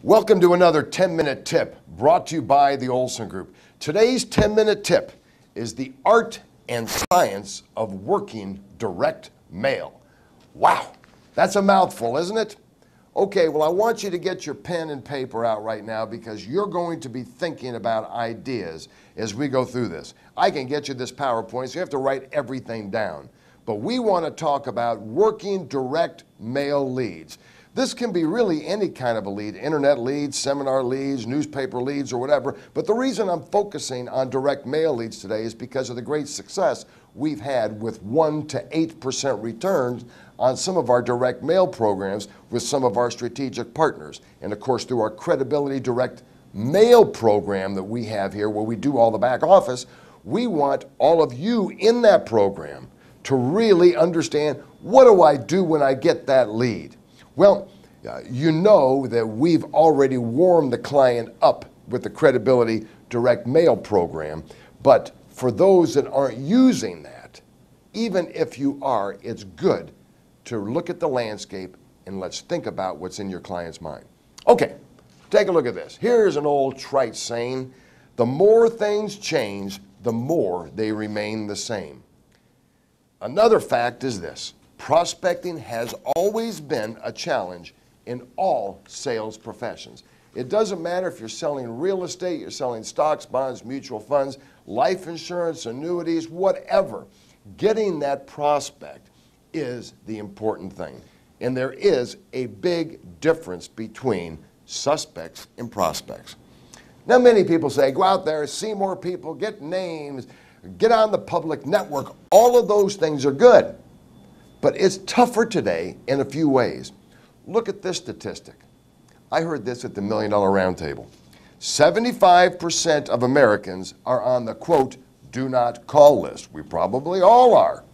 Welcome to another 10-minute tip brought to you by the Olson Group. Today's 10-minute tip is the art and science of working direct mail. Wow, that's a mouthful, isn't it? Okay, well, I want you to get your pen and paper out right now because you're going to be thinking about ideas as we go through this. I can get you this PowerPoint, so you have to write everything down. But we want to talk about working direct mail leads. This can be really any kind of a lead, internet leads, seminar leads, newspaper leads, or whatever. But the reason I'm focusing on direct mail leads today is because of the great success we've had with 1 to 8% returns on some of our direct mail programs with some of our strategic partners. And of course, through our Credibility Direct Mail program that we have here, where we do all the back office, we want all of you in that program to really understand, what do I do when I get that lead? Well, you know that we've already warmed the client up with the Credibility Direct Mail program, but for those that aren't using that, even if you are, it's good to look at the landscape and let's think about what's in your client's mind. Okay, take a look at this. Here's an old trite saying: the more things change, the more they remain the same. Another fact is this: prospecting has always been a challenge in all sales professions. It doesn't matter if you're selling real estate, you're selling stocks, bonds, mutual funds, life insurance, annuities, whatever. Getting that prospect is the important thing. And there is a big difference between suspects and prospects. Now, many people say, go out there, see more people, get names, get on the public network. All of those things are good. But it's tougher today in a few ways. Look at this statistic. I heard this at the $1 Million Roundtable. 75% of Americans are on the, quote, do not call list. We probably all are.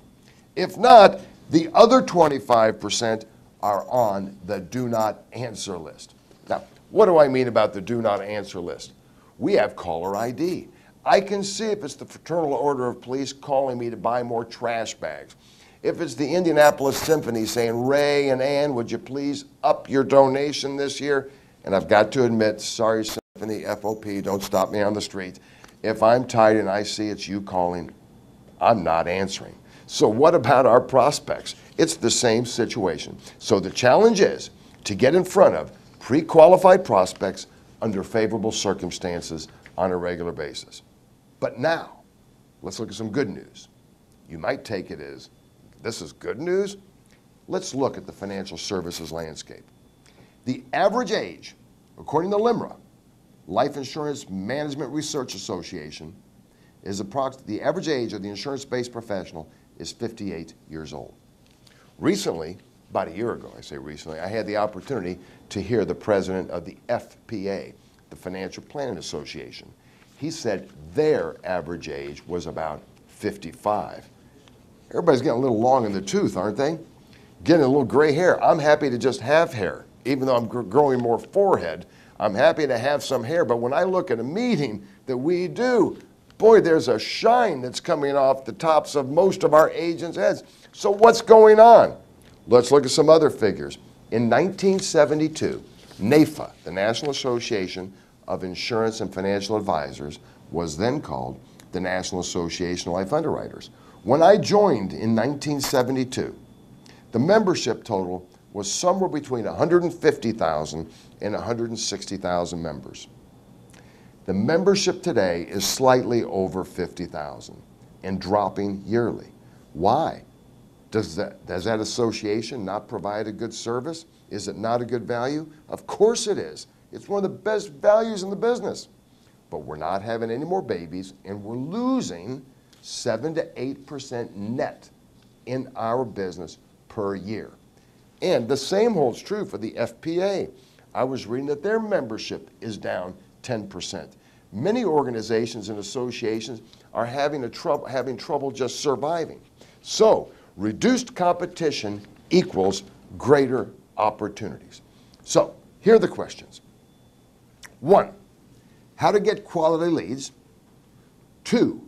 If not, the other 25% are on the do not answer list. Now, what do I mean about the do not answer list? We have caller ID. I can see if it's the Fraternal Order of Police calling me to buy more trash bags. If it's the Indianapolis Symphony saying, Ray and Ann, would you please up your donation this year? And I've got to admit, sorry, Symphony, FOP, don't stop me on the street. If I'm tired and I see it's you calling, I'm not answering. So what about our prospects? It's the same situation. So the challenge is to get in front of pre-qualified prospects under favorable circumstances on a regular basis. But now, let's look at some good news. You might take it as, this is good news. Let's look at the financial services landscape. The average age, according to LIMRA, Life Insurance Management Research Association, is the average age of the insurance-based professional is 58 years old. Recently, about a year ago, I say recently, I had the opportunity to hear the president of the FPA, the Financial Planning Association. He said their average age was about 55. Everybody's getting a little long in the tooth, aren't they? Getting a little gray hair. I'm happy to just have hair. Even though I'm growing more forehead, I'm happy to have some hair. But when I look at a meeting that we do, boy, there's a shine that's coming off the tops of most of our agents' heads. So what's going on? Let's look at some other figures. In 1972, NAIFA, the National Association of Insurance and Financial Advisors, was then called the National Association of Life Underwriters. When I joined in 1972, the membership total was somewhere between 150,000 and 160,000 members. The membership today is slightly over 50,000 and dropping yearly. Why? Does that association not provide a good service? Is it not a good value? Of course it is. It's one of the best values in the business. But we're not having any more babies, and we're losing 7 to 8% net in our business per year. And the same holds true for the FPA. I was reading that their membership is down 10%. Many organizations and associations are having trouble just surviving. So reduced competition equals greater opportunities. So here are the questions. 1, how to get quality leads. 2,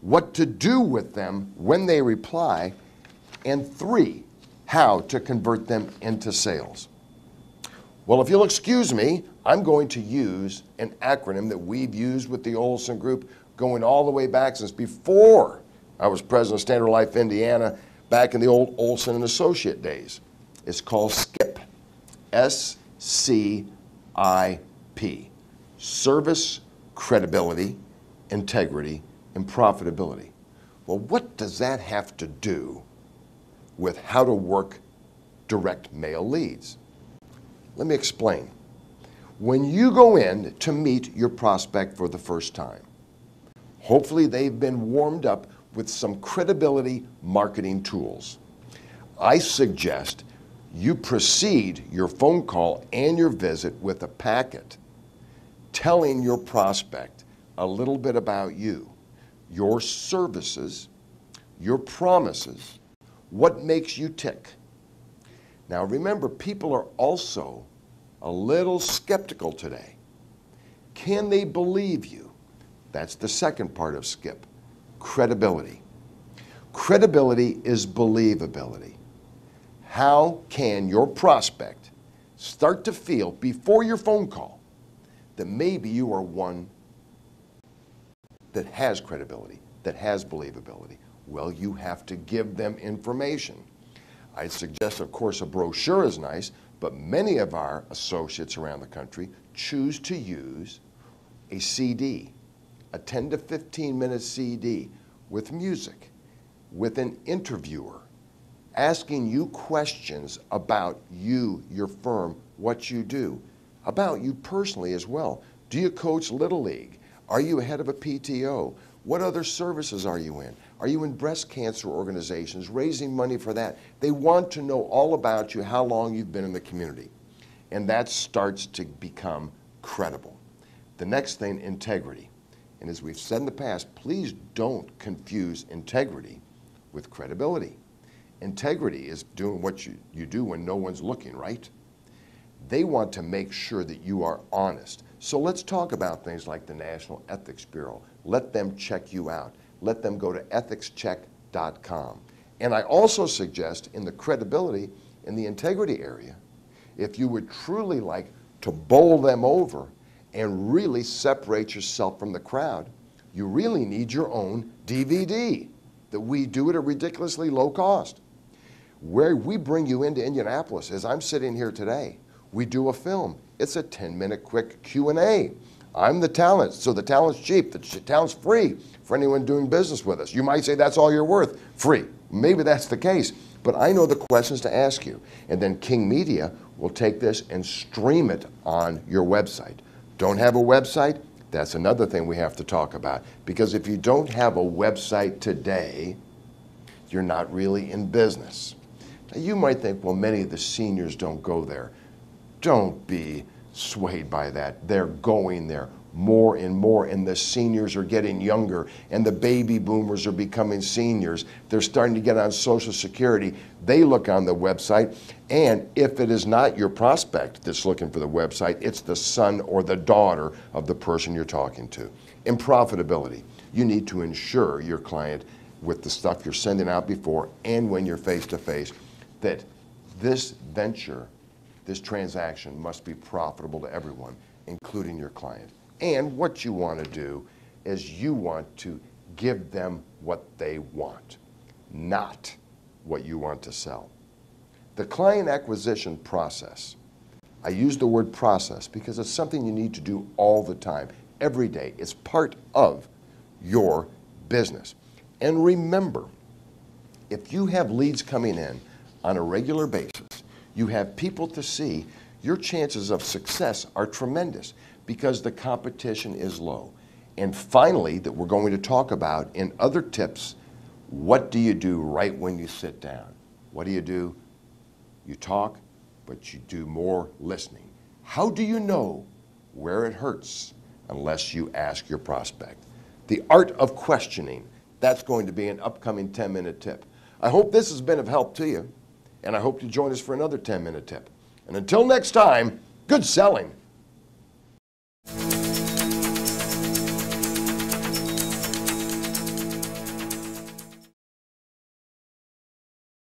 what to do with them when they reply. And 3, how to convert them into sales. Well, if you'll excuse me, I'm going to use an acronym that we've used with the Olson Group going all the way back since before I was president of Standard Life Indiana, back in the old Olson and Associate days. It's called SCIP, S-C-I-P, Service, Credibility, Integrity, and Profitability. Well, what does that have to do with how to work direct mail leads? Let me explain. When you go in to meet your prospect for the first time, hopefully they've been warmed up with some credibility marketing tools. I suggest you precede your phone call and your visit with a packet telling your prospect a little bit about you, your services, your promises, what makes you tick. Now remember, people are also a little skeptical today. Can they believe you? That's the second part of SCIP, credibility. Credibility is believability. How can your prospect start to feel before your phone call that maybe you are one that has credibility, that has believability? Well, you have to give them information. I suggest, of course, a brochure is nice, but many of our associates around the country choose to use a CD, a 10 to 15 minute CD with music, with an interviewer, asking you questions about you, your firm, what you do, about you personally as well. Do you coach Little League? Are you head of a PTO? What other services are you in? Are you in breast cancer organizations, raising money for that? They want to know all about you, how long you've been in the community. And that starts to become credible. The next thing, integrity. And as we've said in the past, please don't confuse integrity with credibility. Integrity is doing what you do when no one's looking, right? They want to make sure that you are honest. So let's talk about things like the National Ethics Bureau. Let them check you out. Let them go to ethicscheck.com. And I also suggest in the credibility, in the integrity area, if you would truly like to bowl them over and really separate yourself from the crowd, you really need your own DVD that we do at a ridiculously low cost. Where we bring you into Indianapolis, as I'm sitting here today, we do a film. It's a 10-minute quick Q&A. I'm the talent, so the talent's cheap. The talent's free for anyone doing business with us. You might say that's all you're worth, free. Maybe that's the case, but I know the questions to ask you. And then King Media will take this and stream it on your website. Don't have a website? That's another thing we have to talk about. Because if you don't have a website today, you're not really in business. Now you might think, well, many of the seniors don't go there. Don't be swayed by that. They're going there more and more, and the seniors are getting younger, and the baby boomers are becoming seniors. They're starting to get on Social Security. They look on the website, and if it is not your prospect that's looking for the website, it's the son or the daughter of the person you're talking to. In profitability, you need to ensure your client, with the stuff you're sending out before and when you're face-to-face, that this venture, this transaction must be profitable to everyone, including your client. And what you want to do is you want to give them what they want, not what you want to sell. The client acquisition process, I use the word process because it's something you need to do all the time, every day. It's part of your business. And remember, if you have leads coming in on a regular basis, you have people to see, your chances of success are tremendous because the competition is low. And finally, that we're going to talk about in other tips, what do you do right when you sit down? What do? You talk, but you do more listening. How do you know where it hurts unless you ask your prospect? The art of questioning, that's going to be an upcoming 10-minute tip. I hope this has been of help to you, and I hope you join us for another 10-minute tip. And until next time, good selling.